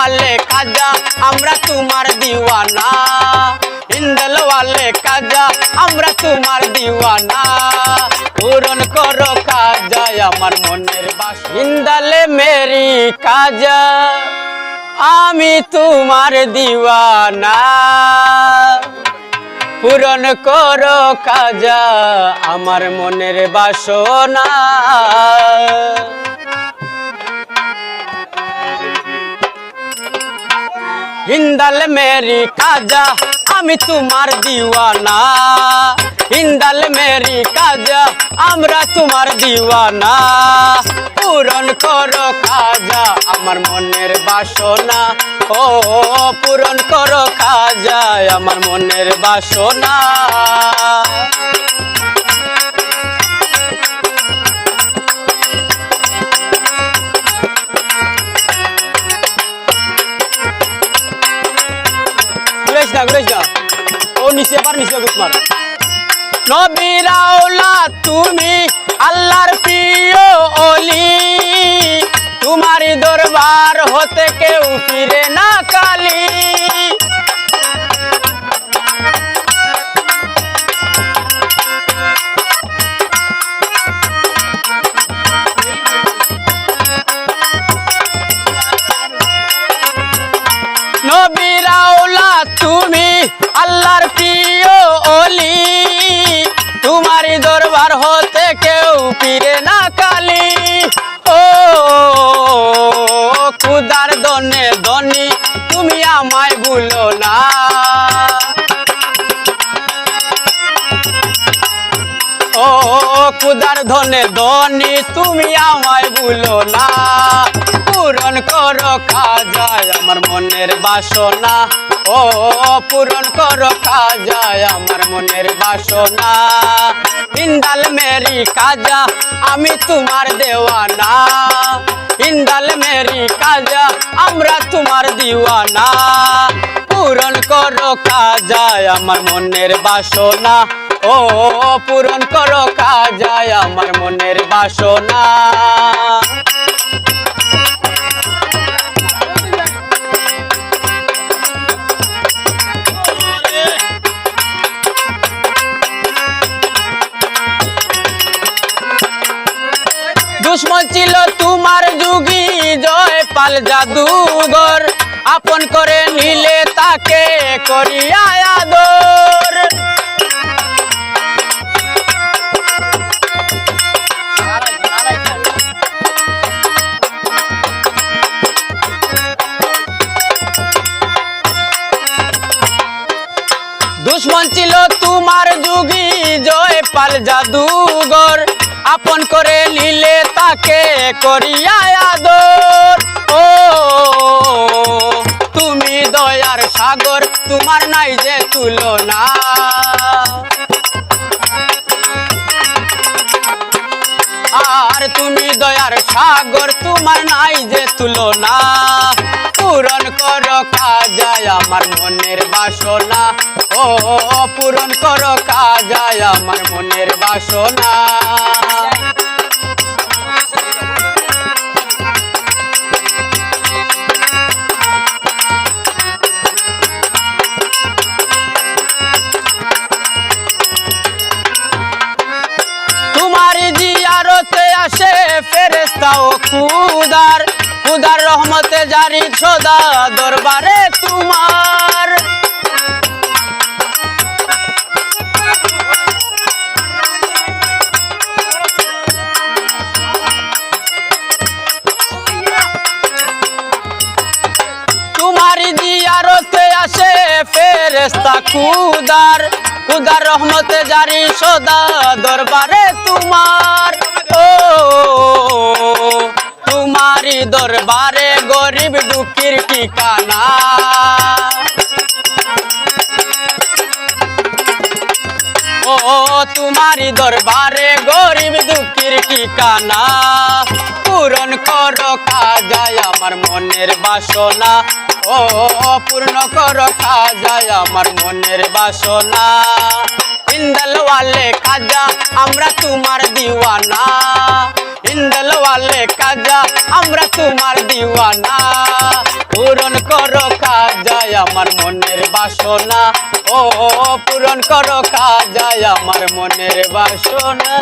वाले खाजा আমরা তোমার দিওয়ানা হিন্দাল वाले খাজা আমরা তোমার দিওয়ানা পূরণ করো খাজা আমার মনের বাসনা হিন্দালে মেরি খাজা আমি তোমার দিওয়ানা পূরণ করো খাজা আমার মনের বাসনা हिंदल मेरी खाजा আমি তোমার দিওয়ানা হিন্দাল মেরি খাজা আমরা তোমার দিওয়ানা পূরণ করো খাজা আমার মনের বাসনা ও পূরণ করো খাজা আমার মনের বাসনা নবীর আওলাদ তুমি আল্লাহর প্রিয় ওলি তোমারই দরবার হতে কেউ ফিরে না কালি নবীর আওলাদ তুমি আল্লাহর প্রিয় ওলি তোমারই দরবার হতে কেউ ফিরে না কালি ও খুদার দনে ধনী তুমি আমায় ভুলো না ও খুদার ধনে ধনী তুমি আমায় ভুলো না পূরণ করো খাজা আমার মনের বাসনা ও পূরণ করো খাজা আমার মনের বাসনা হিন্দাল মেরি খাজা আমি তোমার দেওয়ানা হিন্দাল মেরি খাজা আমরা তোমার দিওয়ানা পূরণ করো খাজা আমার মনের বাসনা ও পূরণ করো খাজা আমার মনের বাসনা দুশ্মন ছিল তোমার যুগী জয় পাল জাদুঘর আপন করে নিলে তাকে করিয়া আদর দুশ্মন ছিল তোমার যুগী জয় পাল জাদুঘর আপন করে নিলে তাকে করিয়া আদর ও তুমি দয়ার সাগর তোমার নাই যে তুলনা আর তুমি দয়ার সাগর তোমার নাই যে তুলনা পূরণ করো খাজা আমার মনের বাসনা ও পূরণ করো খাজা আমার মনের বাসনা তোমারি জিয়ারতে আসে ফেরেশতা ও খুদার খুদার রহমতে জারি সদা দরবারে তোমার তোমারি জিয়ারতে আসে ফেরেশতা খুদার খুদার রহমতে জারি সদা দরবারে তোমার ও তোমারি দরবারে গরিব দুঃখীর ঠিকানা ও তোমারি দরবারে গরিব দুঃখীর ঠিকানা পূরণ করো খাজা আমার মনের বাসনা ও পূর্ণ করো খাজা আমার মনের বাসনা हिंदल वाले खाजा আমরা তোমার দিওয়ানা हिंदल वाले खाजा আমরা তোমার দিওয়ানা পূরণ আমার মনের বাসনা, ও পূরণ করো খাজা আমার মনের বাসনা।